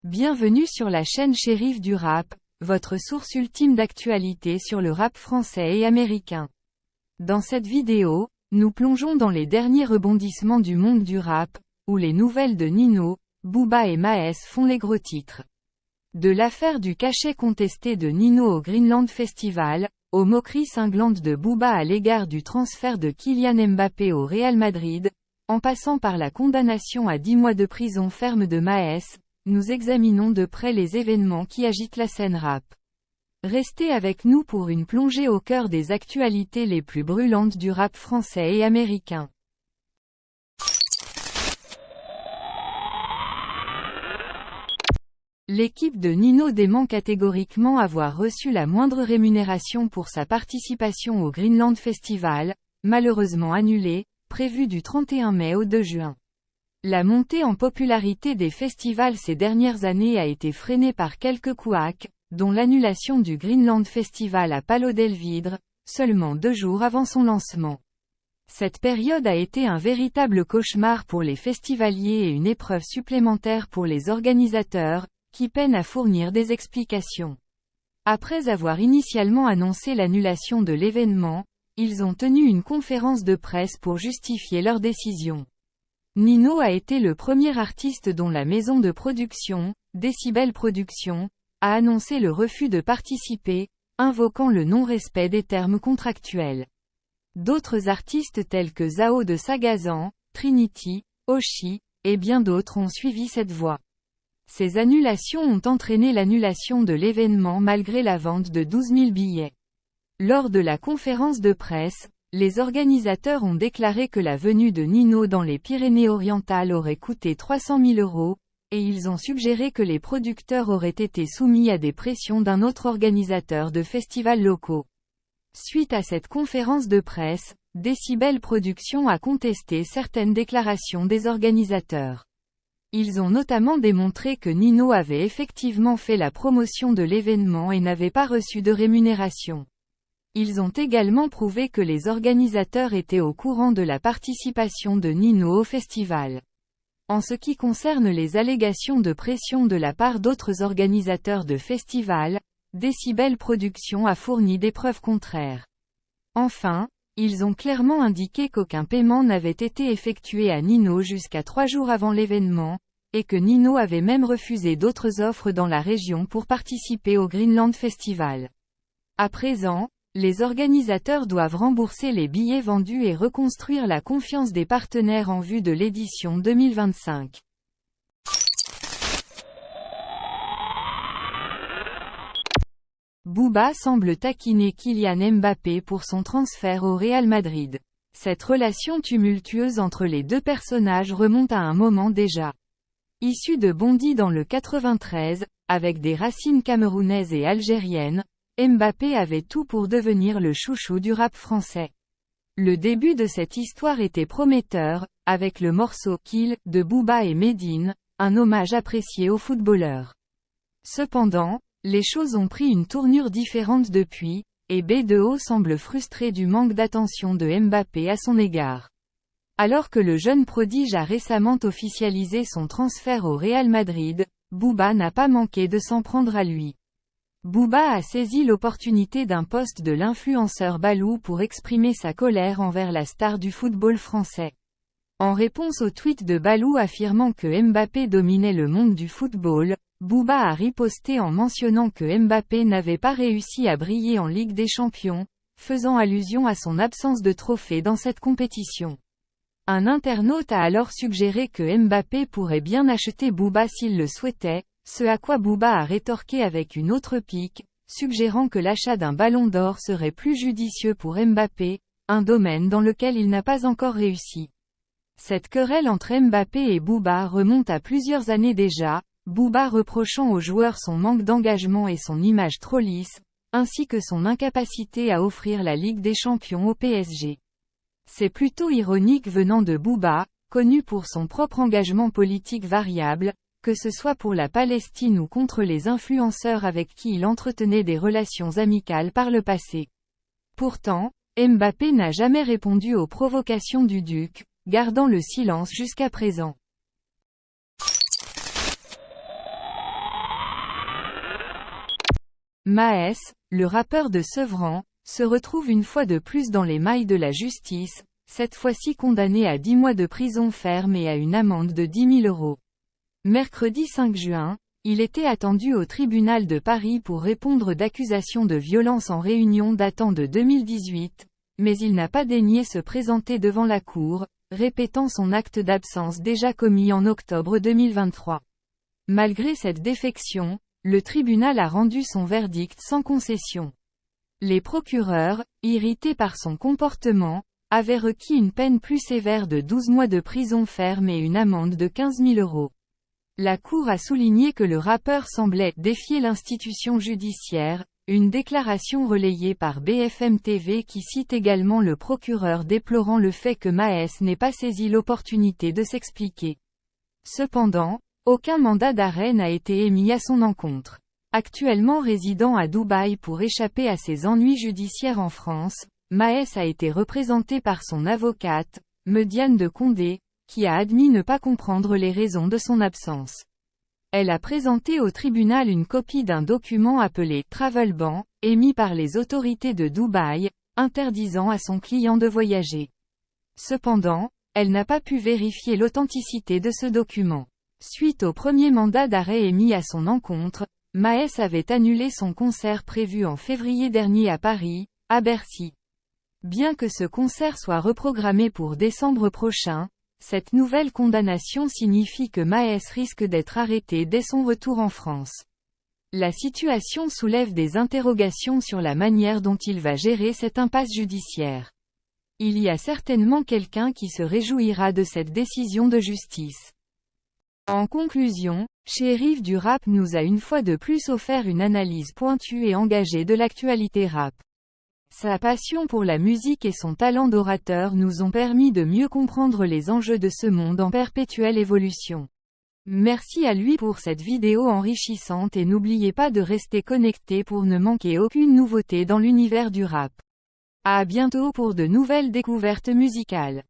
Bienvenue sur la chaîne Shérif du Rap, votre source ultime d'actualité sur le rap français et américain. Dans cette vidéo, nous plongeons dans les derniers rebondissements du monde du rap, où les nouvelles de Nino, Booba et Maes font les gros titres. De l'affaire du cachet contesté de Nino au Greenland Festival, aux moqueries cinglantes de Booba à l'égard du transfert de Kylian Mbappé au Real Madrid, en passant par la condamnation à 10 mois de prison ferme de Maes, nous examinons de près les événements qui agitent la scène rap. Restez avec nous pour une plongée au cœur des actualités les plus brûlantes du rap français et américain. L'équipe de Nino dément catégoriquement avoir reçu la moindre rémunération pour sa participation au Greenland Festival, malheureusement annulée, prévue du 31 mai au 2 juin. La montée en popularité des festivals ces dernières années a été freinée par quelques couacs, dont l'annulation du Greenland Festival à Palau del Vidre, seulement 2 jours avant son lancement. Cette période a été un véritable cauchemar pour les festivaliers et une épreuve supplémentaire pour les organisateurs, qui peinent à fournir des explications. Après avoir initialement annoncé l'annulation de l'événement, ils ont tenu une conférence de presse pour justifier leur décision. Nino a été le premier artiste dont la maison de production, Decibel Productions, a annoncé le refus de participer, invoquant le non-respect des termes contractuels. D'autres artistes tels que Zao de Sagazan, Trinity, Oshi, et bien d'autres ont suivi cette voie. Ces annulations ont entraîné l'annulation de l'événement malgré la vente de 12 000 billets. Lors de la conférence de presse, les organisateurs ont déclaré que la venue de Nino dans les Pyrénées-Orientales aurait coûté 300 000 €, et ils ont suggéré que les producteurs auraient été soumis à des pressions d'un autre organisateur de festivals locaux. Suite à cette conférence de presse, Decibel Productions a contesté certaines déclarations des organisateurs. Ils ont notamment démontré que Nino avait effectivement fait la promotion de l'événement et n'avait pas reçu de rémunération. Ils ont également prouvé que les organisateurs étaient au courant de la participation de Nino au festival. En ce qui concerne les allégations de pression de la part d'autres organisateurs de festivals, Decibel Productions a fourni des preuves contraires. Enfin, ils ont clairement indiqué qu'aucun paiement n'avait été effectué à Nino jusqu'à 3 jours avant l'événement, et que Nino avait même refusé d'autres offres dans la région pour participer au Greenland Festival. À présent, les organisateurs doivent rembourser les billets vendus et reconstruire la confiance des partenaires en vue de l'édition 2025. Booba semble taquiner Kylian Mbappé pour son transfert au Real Madrid. Cette relation tumultueuse entre les deux personnages remonte à un moment déjà. Issu de Bondy dans le 93, avec des racines camerounaises et algériennes, Mbappé avait tout pour devenir le chouchou du rap français. Le début de cette histoire était prometteur, avec le morceau Kill de Booba et Medine, un hommage apprécié au footballeur. Cependant, les choses ont pris une tournure différente depuis, et B2O semble frustré du manque d'attention de Mbappé à son égard. Alors que le jeune prodige a récemment officialisé son transfert au Real Madrid, Booba n'a pas manqué de s'en prendre à lui. Booba a saisi l'opportunité d'un post de l'influenceur Balou pour exprimer sa colère envers la star du football français. En réponse au tweet de Balou affirmant que Mbappé dominait le monde du football, Booba a riposté en mentionnant que Mbappé n'avait pas réussi à briller en Ligue des Champions, faisant allusion à son absence de trophée dans cette compétition. Un internaute a alors suggéré que Mbappé pourrait bien acheter Booba s'il le souhaitait, ce à quoi Booba a rétorqué avec une autre pique, suggérant que l'achat d'un ballon d'or serait plus judicieux pour Mbappé, un domaine dans lequel il n'a pas encore réussi. Cette querelle entre Mbappé et Booba remonte à plusieurs années déjà, Booba reprochant au joueur son manque d'engagement et son image trop lisse, ainsi que son incapacité à offrir la Ligue des Champions au PSG. C'est plutôt ironique venant de Booba, connu pour son propre engagement politique variable, que ce soit pour la Palestine ou contre les influenceurs avec qui il entretenait des relations amicales par le passé. Pourtant, Mbappé n'a jamais répondu aux provocations du Duc, gardant le silence jusqu'à présent. Maes, le rappeur de Sevran, se retrouve une fois de plus dans les mailles de la justice, cette fois-ci condamné à 10 mois de prison ferme et à une amende de 10 000 €. Mercredi 5 juin, il était attendu au tribunal de Paris pour répondre d'accusations de violence en réunion datant de 2018, mais il n'a pas daigné se présenter devant la cour, répétant son acte d'absence déjà commis en octobre 2023. Malgré cette défection, le tribunal a rendu son verdict sans concession. Les procureurs, irrités par son comportement, avaient requis une peine plus sévère de 12 mois de prison ferme et une amende de 15 000 €. La Cour a souligné que le rappeur semblait défier l'institution judiciaire, une déclaration relayée par BFM TV qui cite également le procureur déplorant le fait que Maes n'ait pas saisi l'opportunité de s'expliquer. Cependant, aucun mandat d'arrêt n'a été émis à son encontre. Actuellement résidant à Dubaï pour échapper à ses ennuis judiciaires en France, Maes a été représenté par son avocate, Mediane de Condé, qui a admis ne pas comprendre les raisons de son absence. Elle a présenté au tribunal une copie d'un document appelé « Travel Ban », émis par les autorités de Dubaï, interdisant à son client de voyager. Cependant, elle n'a pas pu vérifier l'authenticité de ce document. Suite au premier mandat d'arrêt émis à son encontre, Maes avait annulé son concert prévu en février dernier à Paris, à Bercy. Bien que ce concert soit reprogrammé pour décembre prochain, cette nouvelle condamnation signifie que Maes risque d'être arrêté dès son retour en France. La situation soulève des interrogations sur la manière dont il va gérer cette impasse judiciaire. Il y a certainement quelqu'un qui se réjouira de cette décision de justice. En conclusion, Chérif du Rap nous a une fois de plus offert une analyse pointue et engagée de l'actualité rap. Sa passion pour la musique et son talent d'orateur nous ont permis de mieux comprendre les enjeux de ce monde en perpétuelle évolution. Merci à lui pour cette vidéo enrichissante et n'oubliez pas de rester connecté pour ne manquer aucune nouveauté dans l'univers du rap. À bientôt pour de nouvelles découvertes musicales.